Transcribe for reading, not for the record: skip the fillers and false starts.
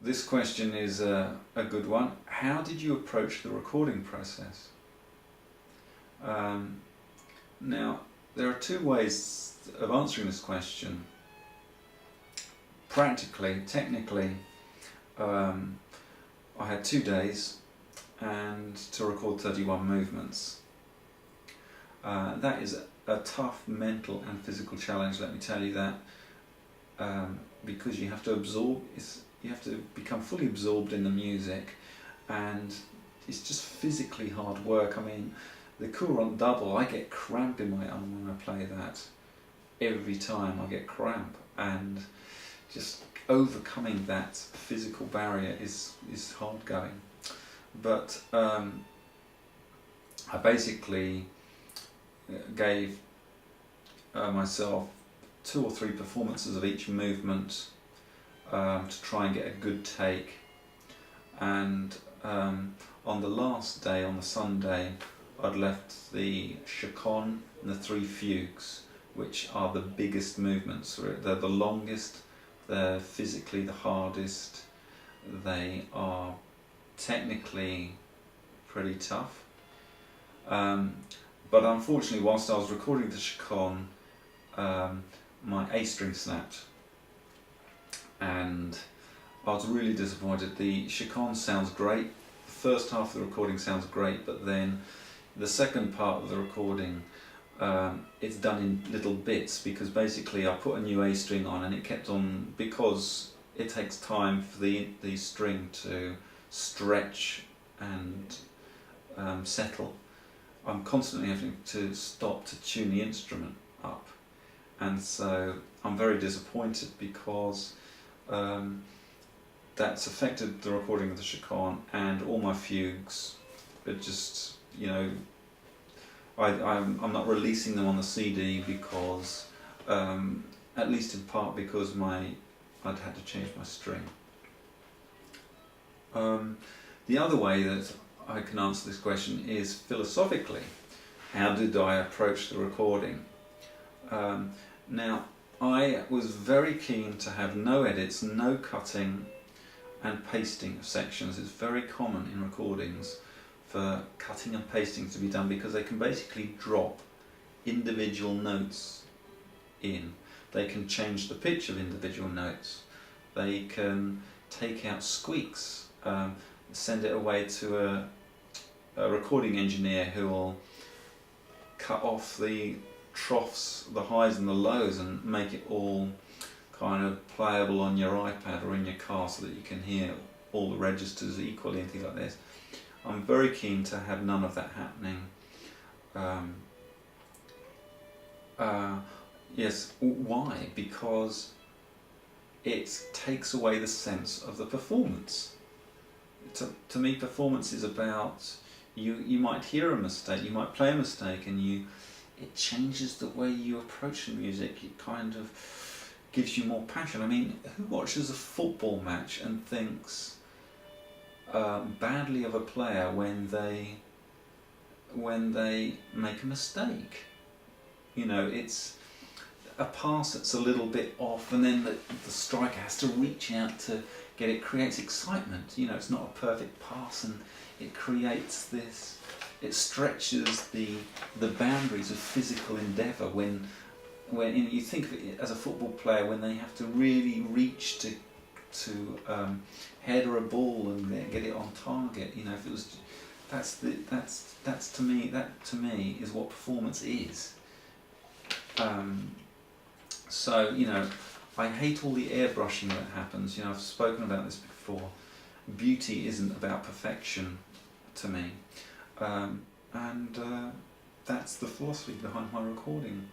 this question is a good one. How did you approach the recording process? Now, there are two ways of answering this question. Practically, technically, I had 2 days and to record 31 movements. That is a tough mental and physical challenge, let me tell you that, because you have to become fully absorbed in the music, and it's just physically hard work. I mean, the courant double, I get cramp in my arm when I play that. Every time I get cramp, and just overcoming that physical barrier is hard going. But I basically gave myself 2 or 3 performances of each movement to try and get a good take, and on the last day, on the Sunday, I'd left the chaconne and the 3 fugues, which are the biggest movements. They're the longest, they're physically the hardest, they are technically pretty tough. But unfortunately, whilst I was recording the chaconne, my A string snapped, and I was really disappointed. The chaconne sounds great, the first half of the recording sounds great, but then the second part of the recording, it's done in little bits, because basically I put a new A string on and it kept on, because it takes time for the string to stretch and settle. I'm constantly having to stop to tune the instrument up, and so I'm very disappointed because that's affected the recording of the chaconne, and all my fugues are just, you know, I'm not releasing them on the CD because, at least in part because I'd had to change my string. The other way that I can answer this question is philosophically. How did I approach the recording? Now, I was very keen to have no edits, no cutting and pasting of sections. It's very common in recordings for cutting and pasting to be done, because they can basically drop individual notes in. They can change the pitch of individual notes. They can take out squeaks, send it away to a recording engineer who will cut off the troughs, the highs and the lows, and make it all kind of playable on your iPad or in your car so that you can hear all the registers equally and things like this. I'm very keen to have none of that happening. Yes, why? Because it takes away the sense of the performance. To me, performance is about, you might hear a mistake, you might play a mistake, and it changes the way you approach the music. It kind of gives you more passion. I mean, who watches a football match and thinks badly of a player when they make a mistake? You know, it's a pass that's a little bit off, and then the striker has to reach out to get it. Creates excitement. You know, it's not a perfect pass, and it creates this. It stretches the boundaries of physical endeavour. When you think of it as a football player, when they have to really reach to header a ball and get it on target. You know, if it was, that's to me is what performance is. So, you know, I hate all the airbrushing that happens. You know, I've spoken about this before. Beauty isn't about perfection to me, and that's the philosophy behind my recording.